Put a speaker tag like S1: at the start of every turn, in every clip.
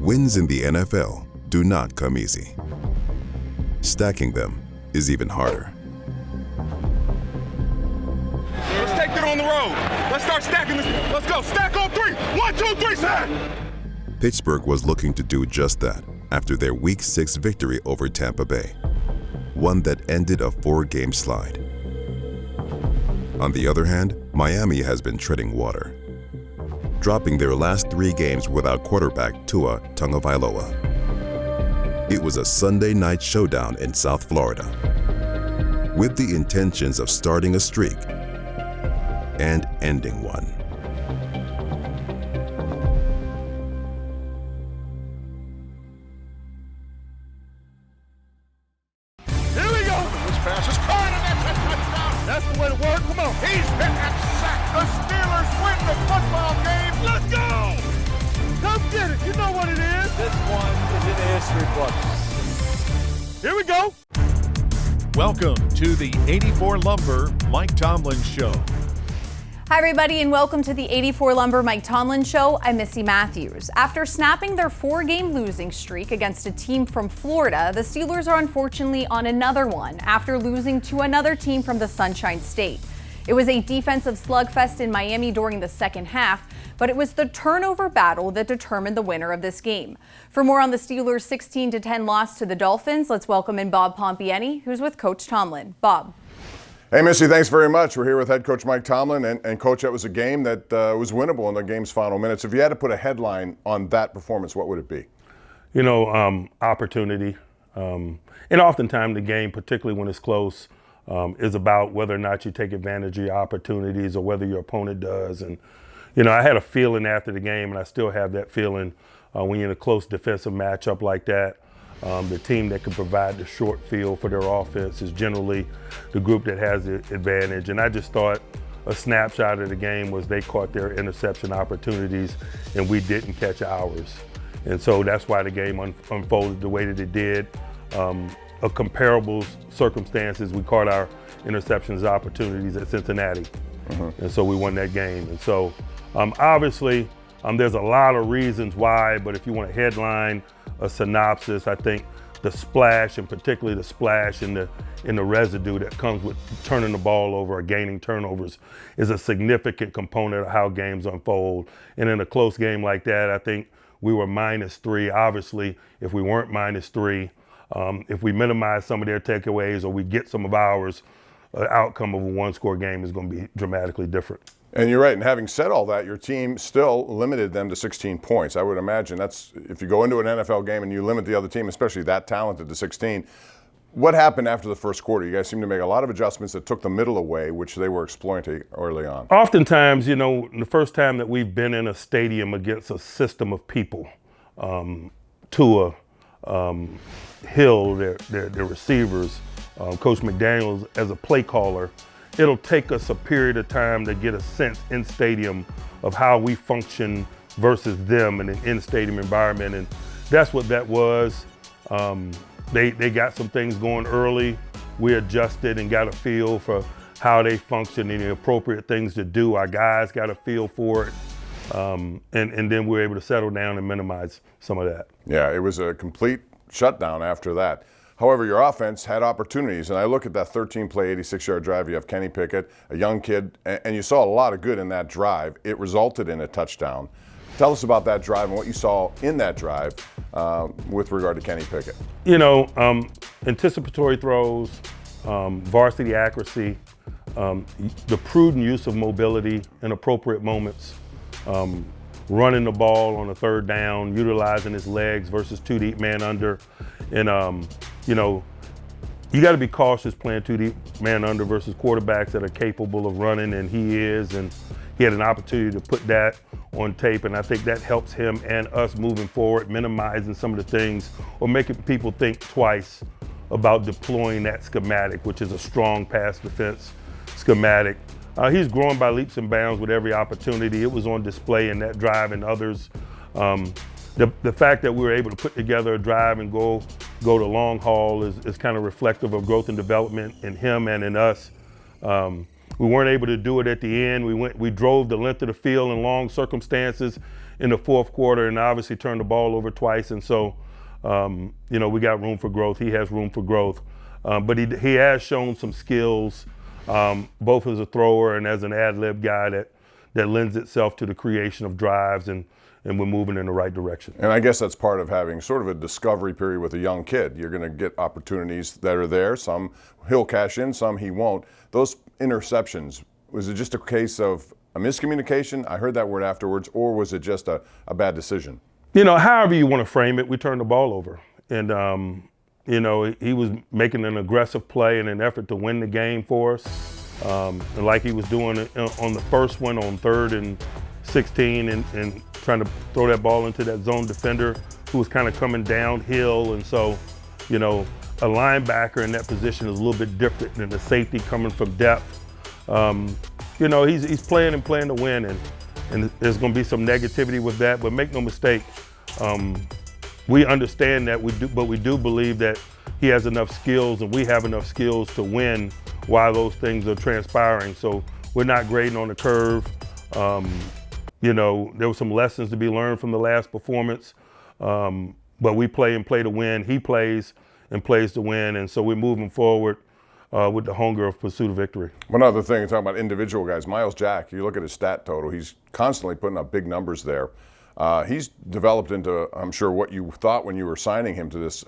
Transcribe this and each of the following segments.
S1: Wins in the NFL do not come easy. Stacking them is even harder.
S2: Let's take it on the road. Let's start stacking this. Let's go. Stack on three. 1, 2, 3, stack.
S1: Pittsburgh was looking to do just that after their Week 6 victory over Tampa Bay, one that ended a 4-game slide. On the other hand, Miami has been treading water, dropping their last 3 games without quarterback Tua Tagovailoa. It was a Sunday night showdown in South Florida, with the intentions of starting a streak and ending one.
S2: Here we go. This pass is caught and that's a touchdown. That's the way to work. Come on. He's hit that sack. The Steelers win the football game. Let's go. Come get it. You know what it is.
S3: This one is in the history books.
S2: Here we go.
S4: Welcome to the 84 Lumber Mike Tomlin Show.
S5: Hi, everybody, and welcome to the 84 Lumber Mike Tomlin Show. I'm Missy Matthews. After snapping their 4-game losing streak against a team from Florida, the Steelers are unfortunately on another one after losing to another team from the Sunshine State. It was a defensive slugfest in Miami during the second half, but it was the turnover battle that determined the winner of this game. For more on the Steelers' 16-10 loss to the Dolphins, let's welcome in Bob Pompeani, who's with Coach Tomlin. Bob.
S6: Hey, Missy, thanks very much. We're here with head coach Mike Tomlin. And Coach, that was a game that was winnable in the game's final minutes. If you had to put a headline on that performance, what would it be?
S7: You know, opportunity. And oftentimes the game, particularly when it's close, is about whether or not you take advantage of your opportunities or whether your opponent does. And, you know, I had a feeling after the game, and I still have that feeling when you're in a close defensive matchup like that. The team that can provide the short field for their offense is generally the group that has the advantage. And I just thought a snapshot of the game was they caught their interception opportunities and we didn't catch ours. And so that's why the game unfolded the way that it did. A comparable circumstances, we caught our interceptions opportunities at Cincinnati. And so we won that game. And so obviously there's a lot of reasons why, but if you want a headline, a synopsis, I think the splash, and particularly the splash in the residue that comes with turning the ball over or gaining turnovers, is a significant component of how games unfold. And in a close game like that, I think we were -3. Obviously, if we weren't -3, if we minimize some of their takeaways or we get some of ours, the outcome of a one-score game is going to be dramatically different.
S6: And you're right. And having said all that, your team still limited them to 16 points. I would imagine that's, if you go into an NFL game and you limit the other team, especially that talented, to 16. What happened after the first quarter? You guys seem to make a lot of adjustments that took the middle away, which they were exploiting early on.
S7: Oftentimes, you know, the first time that we've been in a stadium against a system of people, Tua, Hill, their receivers, Coach McDaniels as a play caller, it'll take us a period of time to get a sense in stadium of how we function versus them in an in-stadium environment. And that's what that was. They got some things going early. We adjusted and got a feel for how they function and the appropriate things to do. Our guys got a feel for it. And then we were able to settle down and minimize some of that.
S6: Yeah, it was a complete shutdown after that. However, your offense had opportunities, and I look at that 13-play, 86-yard drive. You have Kenny Pickett, a young kid, and you saw a lot of good in that drive. It resulted in a touchdown. Tell us about that drive and what you saw in that drive with regard to Kenny Pickett.
S7: You know, anticipatory throws, varsity accuracy, the prudent use of mobility in appropriate moments, running the ball on a third down, utilizing his legs versus two deep man under. And, you know, you got to be cautious playing two deep man under versus quarterbacks that are capable of running, and he is. And he had an opportunity to put that on tape, and I think that helps him and us moving forward, minimizing some of the things or making people think twice about deploying that schematic, which is a strong pass defense schematic. He's growing by leaps and bounds with every opportunity. It was on display in that drive and others. The fact that we were able to put together a drive and go the long haul is kind of reflective of growth and development in him and in us. We weren't able to do it at the end. We drove the length of the field in long circumstances in the fourth quarter, and obviously turned the ball over twice. And so, we got room for growth. He has room for growth, but he has shown some skills, both as a thrower and as an ad-lib guy that lends itself to the creation of drives, and we're moving in the right direction.
S6: And I guess that's part of having sort of a discovery period with a young kid. You're going to get opportunities that are there. Some he'll cash in, some he won't. Those interceptions, was it just a case of a miscommunication? I heard that word afterwards, or was it just a bad decision?
S7: However you want to frame it, we turned the ball over. And, he was making an aggressive play in an effort to win the game for us. And like he was doing on the first one on 3rd and 16 and trying to throw that ball into that zone defender who was kind of coming downhill. And so, a linebacker in that position is a little bit different than the safety coming from depth. He's playing to win, and there's going to be some negativity with that, but make no mistake, we understand that, but we do believe that he has enough skills and we have enough skills to win while those things are transpiring. So we're not grading on the curve. There were some lessons to be learned from the last performance, but we play to win. He plays and plays to win, and so we're moving forward with the hunger of pursuit of victory.
S6: One other thing, talking about individual guys, Miles Jack, you look at his stat total, he's constantly putting up big numbers there. He's developed into, I'm sure, what you thought when you were signing him to this.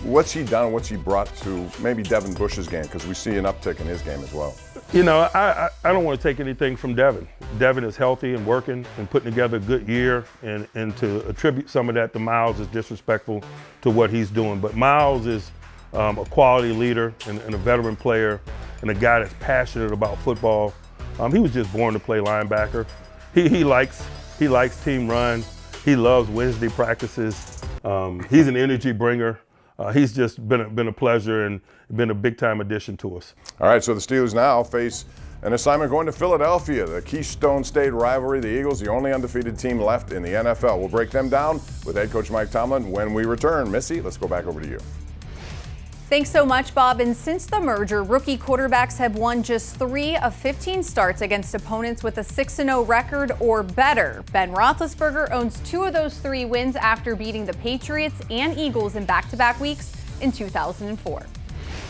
S6: What's he done? What's he brought to maybe Devin Bush's game? Because we see an uptick in his game as well.
S7: I don't want to take anything from Devin. Devin is healthy and working and putting together a good year, and to attribute some of that to Miles is disrespectful to what he's doing. But Miles is a quality leader and a veteran player and a guy that's passionate about football. He was just born to play linebacker. He likes team run. He loves Wednesday practices. He's an energy bringer. He's just been a pleasure and been a big-time addition to us.
S6: All right, so the Steelers now face an assignment going to Philadelphia, the Keystone State rivalry. The Eagles, the only undefeated team left in the NFL. We'll break them down with head coach Mike Tomlin when we return. Missy, let's go back over to you.
S5: Thanks so much, Bob. And since the merger, rookie quarterbacks have won just 3 of 15 starts against opponents with a 6-0 record or better. Ben Roethlisberger owns 2 of those 3 wins after beating the Patriots and Eagles in back-to-back weeks in 2004.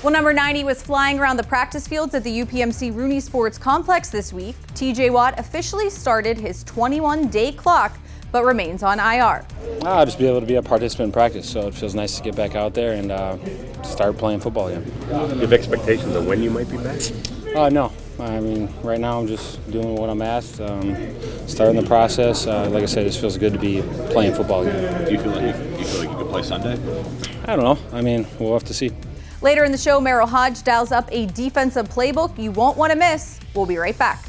S5: Well, number 90 was flying around the practice fields at the UPMC Rooney Sports Complex this week. TJ Watt officially started his 21-day clock, but remains on IR.
S8: I'll just be able to be a participant in practice, so it feels nice to get back out there and start playing football again.
S9: Do you have expectations of when you might be back?
S8: No. I mean, right now I'm just doing what I'm asked, starting the process. Like I said, it just feels good to be playing football again.
S9: Do you feel like you could play Sunday?
S8: I don't know. I mean, we'll have to see.
S5: Later in the show, Merril Hoge dials up a defensive playbook you won't want to miss. We'll be right back.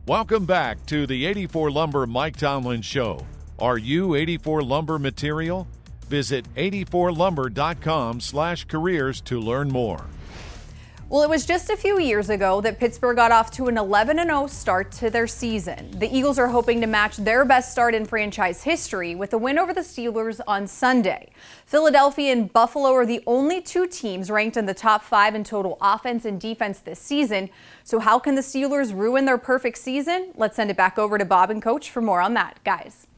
S4: Welcome back to the 84 Lumber Mike Tomlin Show. Are you 84 Lumber material? Visit 84lumber.com/careers to learn more.
S5: Well, it was just a few years ago that Pittsburgh got off to an 11-0 start to their season. The Eagles are hoping to match their best start in franchise history with a win over the Steelers on Sunday. Philadelphia and Buffalo are the only 2 teams ranked in the top 5 in total offense and defense this season. So how can the Steelers ruin their perfect season? Let's send it back over to Bob and Coach for more on that, guys.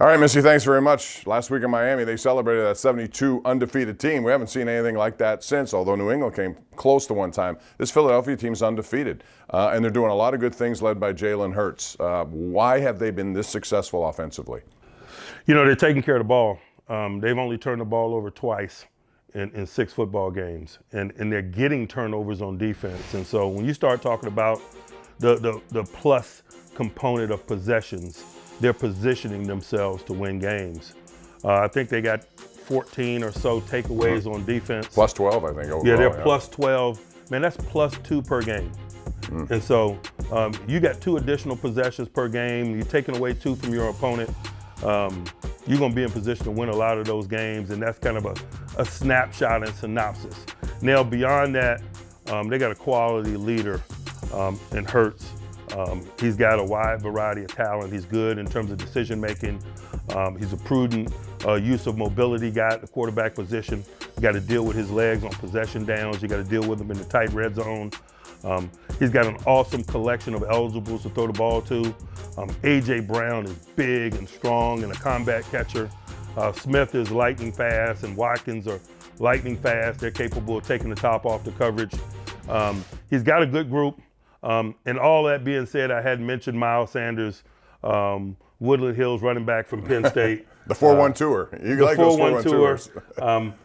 S6: All right, Missy, thanks very much. Last week in Miami, they celebrated that 72 undefeated team. We haven't seen anything like that since, although New England came close to one time. This Philadelphia team's undefeated, and they're doing a lot of good things led by Jalen Hurts. Why have they been this successful offensively?
S7: They're taking care of the ball. They've only turned the ball over twice in 6 football games, and they're getting turnovers on defense. And so when you start talking about the plus component of possessions, they're positioning themselves to win games. I think they got 14 or so takeaways on defense.
S6: Plus 12, I think, overall.
S7: Yeah, they're plus 12. Man, that's plus 2 per game. And so you got 2 additional possessions per game. You're taking away 2 from your opponent. You're going to be in position to win a lot of those games, and that's kind of a snapshot and synopsis. Now, beyond that, they got a quality leader in Hurts. He's got a wide variety of talent. He's good in terms of decision making. He's a prudent use of mobility guy at the quarterback position. You got to deal with his legs on possession downs. You got to deal with him in the tight red zone. He's got an awesome collection of eligibles to throw the ball to. A.J. Brown is big and strong and a combat catcher. Smith is lightning fast and Watkins are lightning fast. They're capable of taking the top off the coverage. He's got a good group. And all that being said, I hadn't mentioned Miles Sanders, Woodland Hills running back from Penn State.
S6: The 4-1 tour. You like those 4-1 tours.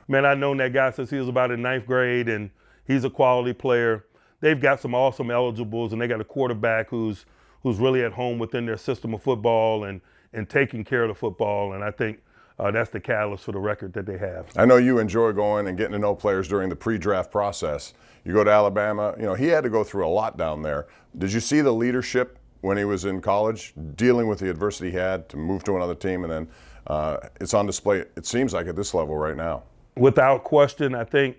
S7: Man, I've known that guy since he was about in 9th grade, and he's a quality player. They've got some awesome eligibles, and they got a quarterback who's really at home within their system of football and taking care of the football. And I think that's the catalyst for the record that they have.
S6: I know you enjoy going and getting to know players during the pre-draft process. You go to Alabama, he had to go through a lot down there. Did you see the leadership when he was in college, dealing with the adversity he had to move to another team, and then it's on display, it seems like, at this level right now?
S7: Without question, I think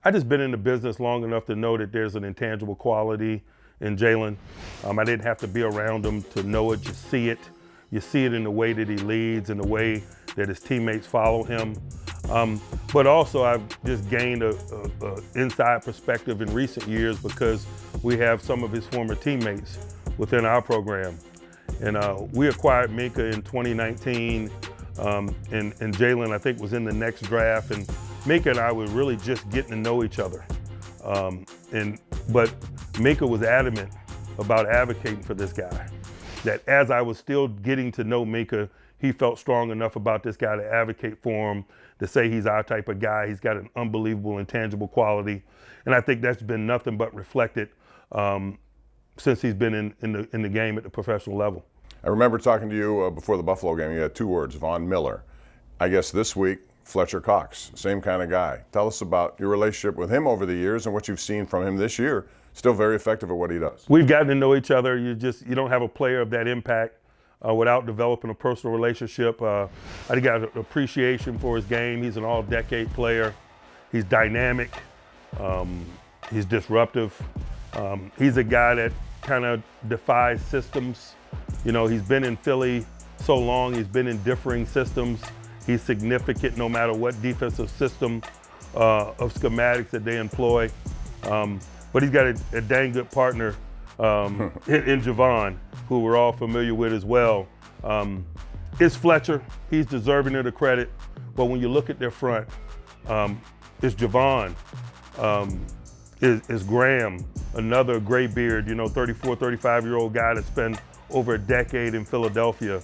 S7: I just been in the business long enough to know that there's an intangible quality in Jalen. I didn't have to be around him to know it, just see it. You see it in the way that he leads, in the way that his teammates follow him. But also I've just gained a inside perspective in recent years because we have some of his former teammates within our program. And we acquired Minka in 2019, and Jalen, I think, was in the next draft. And Minka and I were really just getting to know each other. But Minka was adamant about advocating for this guy. That as I was still getting to know Minka, he felt strong enough about this guy to advocate for him, to say he's our type of guy. He's got an unbelievable intangible quality. And I think that's been nothing but reflected since he's been in the game at the professional level.
S6: I remember talking to you before the Buffalo game. You had 2 words, Von Miller. I guess this week, Fletcher Cox, same kind of guy. Tell us about your relationship with him over the years and what you've seen from him this year. Still very effective at what he does.
S7: We've gotten to know each other. You don't have a player of that impact without developing a personal relationship. I got an appreciation for his game. He's an all-decade player. He's dynamic. He's disruptive. He's a guy that kind of defies systems. He's been in Philly so long. He's been in differing systems. He's significant no matter what defensive system of schematics that they employ. But he's got a dang good partner in Javon, who we're all familiar with as well. It's Fletcher. He's deserving of the credit. But when you look at their front, it's Javon. Is Graham, another gray beard, 34, 35-year-old guy that spent over a decade in Philadelphia.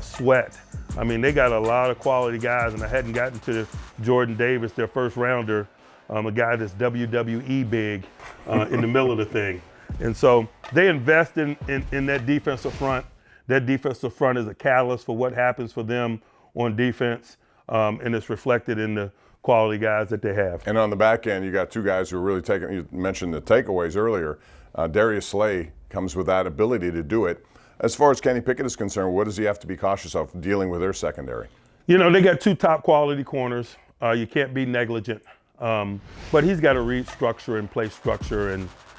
S7: Sweat. They got a lot of quality guys, and I hadn't gotten to Jordan Davis, their first rounder, a guy that's WWE big in the middle of the thing. And so they invest in that defensive front. That defensive front is a catalyst for what happens for them on defense, and it's reflected in the quality guys that they have.
S6: And on the back end, you got 2 guys who are really taking, you mentioned the takeaways earlier. Darius Slay comes with that ability to do it. As far as Kenny Pickett is concerned, what does he have to be cautious of dealing with their secondary?
S7: They got 2 top quality corners. You can't be negligent. But he's got to read structure and play structure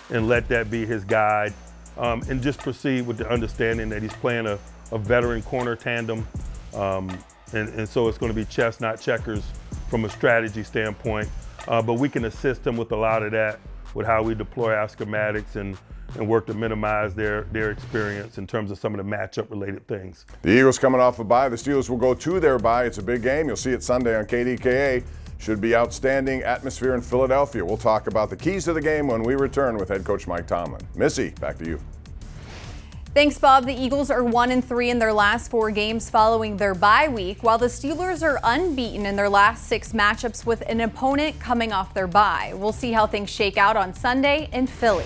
S7: and let that be his guide, and just proceed with the understanding that he's playing a veteran corner tandem. And so it's going to be chess, not checkers from a strategy standpoint. But we can assist him with a lot of that with how we deploy our schematics and work to minimize their experience in terms of some of the matchup-related things.
S6: The Eagles coming off a bye. The Steelers will go to their bye. It's a big game. You'll see it Sunday on KDKA. Should be outstanding atmosphere in Philadelphia. We'll talk about the keys to the game when we return with head coach Mike Tomlin. Missy, back to you.
S5: Thanks, Bob. The Eagles are 1-3 in their last 4 games following their bye week, while the Steelers are unbeaten in their last 6 matchups with an opponent coming off their bye. We'll see how things shake out on Sunday in Philly.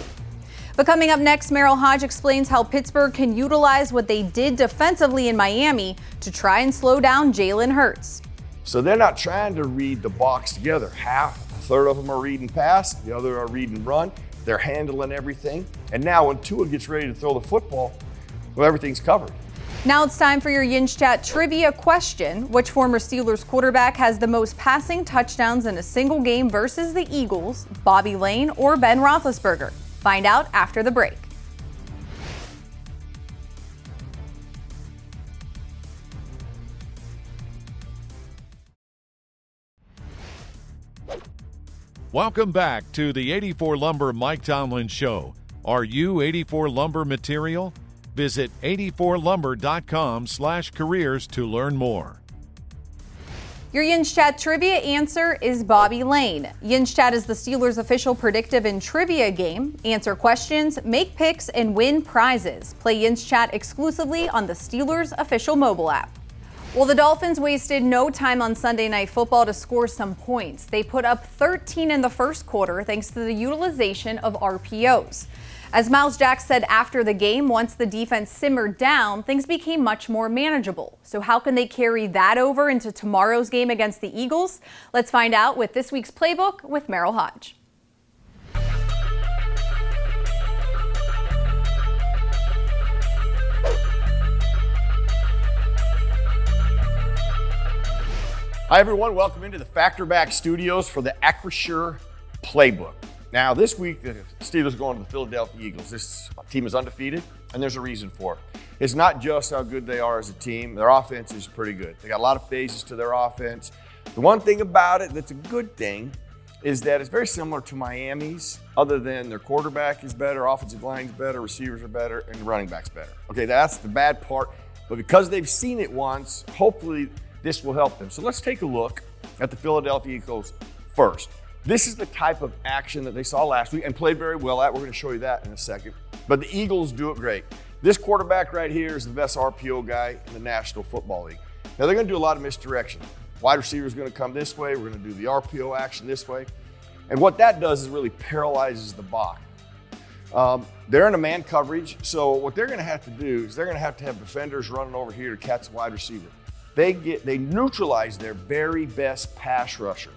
S5: But coming up next, Merril Hoge explains how Pittsburgh can utilize what they did defensively in Miami to try and slow down Jalen Hurts.
S10: So they're not trying to read the box together. A third of them are reading pass, the other are reading run. They're handling everything. And now when Tua gets ready to throw the football, well, everything's covered.
S5: Now it's time for your Yinz Chat trivia question. Which former Steelers quarterback has the most passing touchdowns in a single game versus the Eagles, Bobby Lane or Ben Roethlisberger? Find out after the break.
S4: Welcome back to the 84 Lumber Mike Tomlin Show. Are you 84 Lumber material? Visit 84lumber.com/careers to learn more.
S5: Your Yin's Chat trivia answer is Bobby Lane. Yin's Chat is the Steelers' official predictive and trivia game. Answer questions, make picks, and win prizes. Play Yin's Chat exclusively on the Steelers' official mobile app. Well, the Dolphins wasted no time on Sunday Night Football to score some points. They put up 13 in the first quarter thanks to the utilization of RPOs. As Miles Jack said after the game, once the defense simmered down, things became much more manageable. So how can they carry that over into tomorrow's game against the Eagles? Let's find out with this week's Playbook with Merril Hodge.
S10: Hi, everyone. Welcome into the Factor Back Studios for the Acrisure Playbook. Now, this week, the Steelers are going to the Philadelphia Eagles. This team is undefeated, and there's a reason for it. It's not just how good they are as a team. Their offense is pretty good. They got a lot of phases to their offense. The one thing about it that's a good thing is that it's very similar to Miami's, other than their quarterback is better, offensive line's better, receivers are better, and the running back's better. Okay, that's the bad part. But because they've seen it once, hopefully this will help them. So let's take a look at the Philadelphia Eagles first. This is the type of action that they saw last week and played very well at. We're going to show you that in a second. But the Eagles do it great. This quarterback right here is the best RPO guy in the National Football League. Now they're going to do a lot of misdirection. Wide receiver is going to come this way. We're going to do the RPO action this way. And what that does is really paralyzes the box. They're in a man coverage. So what they're going to have to do is they're going to have defenders running over here to catch the wide receiver. They neutralize their very best pass rusher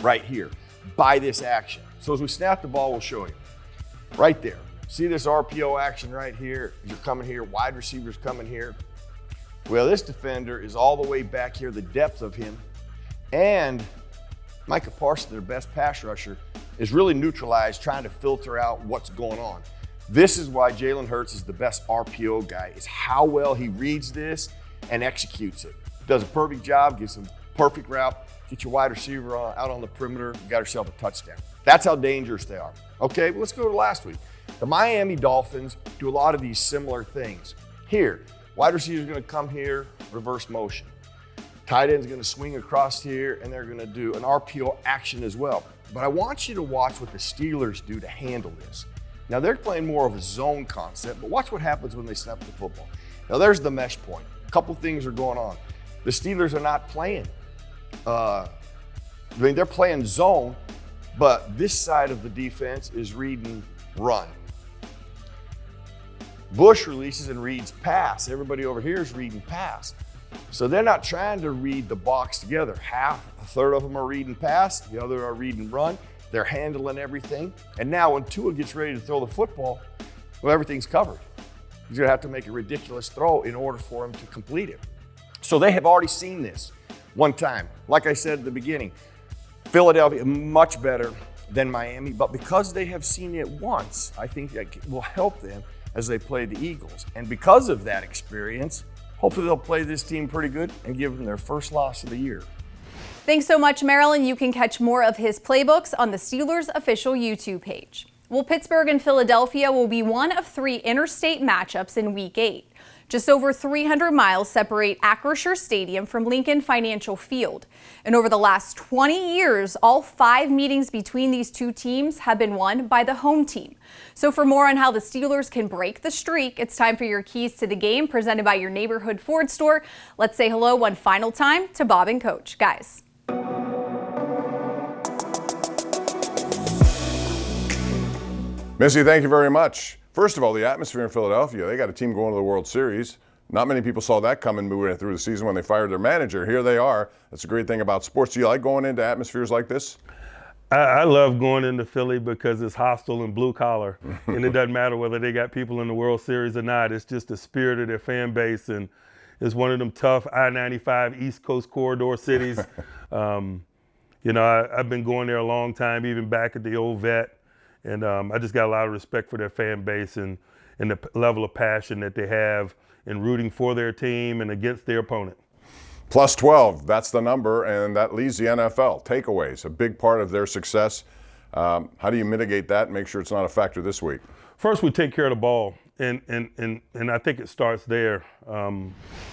S10: right here by this action. So as we snap the ball, we'll show you. Right there. See this RPO action right here? You're coming here, wide receivers coming here. Well, this defender is all the way back here, the depth of him. And Micah Parsons, their best pass rusher, is really neutralized, trying to filter out what's going on. This is why Jalen Hurts is the best RPO guy. It's how well he reads this and executes it. Does a perfect job, gives them perfect route, get your wide receiver out on the perimeter, you got yourself a touchdown. That's how dangerous they are. Okay, well, let's go to last week. The Miami Dolphins do a lot of these similar things. Here, wide receiver is going to come here, reverse motion. Tight end is going to swing across here, and they're going to do an RPO action as well. But I want you to watch what the Steelers do to handle this. Now, they're playing more of a zone concept, but watch what happens when they snap the football. Now, there's the mesh point. A couple things are going on. The Steelers are not playing. They're playing zone, but this side of the defense is reading run. Bush releases and reads pass. Everybody over here is reading pass. So they're not trying to read the box together. A third of them are reading pass, the other are reading run. They're handling everything. And now when Tua gets ready to throw the football, well, everything's covered. He's going to have to make a ridiculous throw in order for him to complete it. So they have already seen this one time. Like I said at the beginning, Philadelphia much better than Miami, but because they have seen it once, I think that will help them as they play the Eagles. And because of that experience, hopefully they'll play this team pretty good and give them their first loss of the year.
S5: Thanks so much, Merril, and you can catch more of his playbooks on the Steelers' official YouTube page. Well, Pittsburgh and Philadelphia will be one of 3 interstate matchups in Week 8. Just over 300 miles separate Acrisure Stadium from Lincoln Financial Field. And over the last 20 years, all 5 meetings between these two teams have been won by the home team. So for more on how the Steelers can break the streak, it's time for your keys to the game presented by your neighborhood Ford store. Let's say hello one final time to Bob and Coach. Guys.
S6: Missy, thank you very much. First of all, the atmosphere in Philadelphia, they got a team going to the World Series. Not many people saw that coming moving through the season when they fired their manager. Here they are. That's a great thing about sports. Do you like going into atmospheres like this?
S7: I love going into Philly because it's hostile and blue collar, and it doesn't matter whether they got people in the World Series or not. It's just the spirit of their fan base, and it's one of them tough I-95 East Coast corridor cities. I've been going there a long time, even back at the old vet. And I just got a lot of respect for their fan base and the level of passion that they have in rooting for their team and against their opponent.
S6: Plus 12, that's the number, and that leads the NFL. Takeaways, a big part of their success. How do you mitigate that and make sure it's not a factor this week?
S7: First, we take care of the ball, and I think it starts there.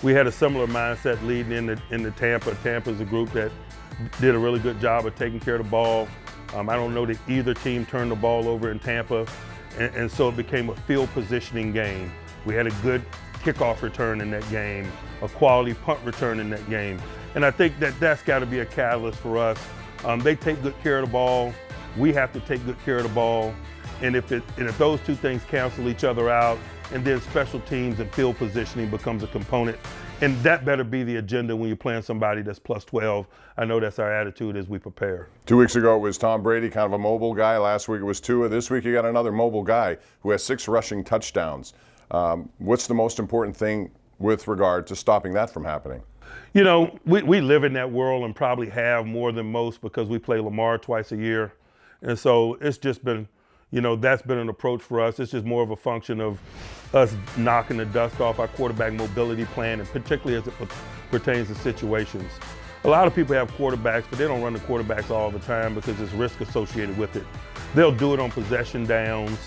S7: We had a similar mindset leading into Tampa. Tampa's a group that did a really good job of taking care of the ball. I don't know that either team turned the ball over in Tampa, and so it became a field positioning game. We had a good kickoff return in that game, a quality punt return in that game. And I think that that's got to be a catalyst for us. They take good care of the ball. We have to take good care of the ball. And if those two things cancel each other out, and then special teams and field positioning becomes a component, and that better be the agenda when you're playing somebody that's plus 12. I know that's our attitude as we prepare.
S6: 2 weeks ago it was Tom Brady, kind of a mobile guy. Last week it was Tua. This week you got another mobile guy who has 6 rushing touchdowns. What's the most important thing with regard to stopping that from happening?
S7: You know, we live in that world and probably have more than most because we play Lamar twice a year. And so it's just been, you know, that's been an approach for us. It's just more of a function of us knocking the dust off our quarterback mobility plan, and particularly as it pertains to situations. A lot of people have quarterbacks, but they don't run the quarterbacks all the time because there's risk associated with it. They'll do it on possession downs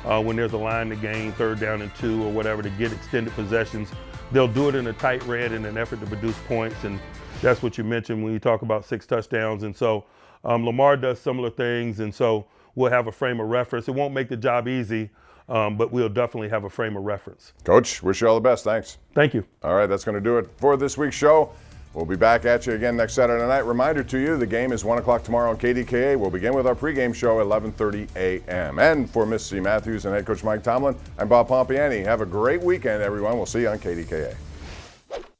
S7: when there's a line to gain, 3rd down and 2 or whatever, to get extended possessions. They'll do it in a tight red in an effort to produce points, and that's what you mentioned when you talk about 6 touchdowns. And so Lamar does similar things, and so we'll have a frame of reference. It won't make the job easy, but we'll definitely have a frame of reference.
S6: Coach, wish you all the best. Thanks.
S7: Thank you.
S6: All right, that's going to do it for this week's show. We'll be back at you again next Saturday night. Reminder to you, the game is 1 o'clock tomorrow on KDKA. We'll begin with our pregame show at 11:30 a.m. And for Missy Matthews and head coach Mike Tomlin, I'm Bob Pompeani. Have a great weekend, everyone. We'll see you on KDKA.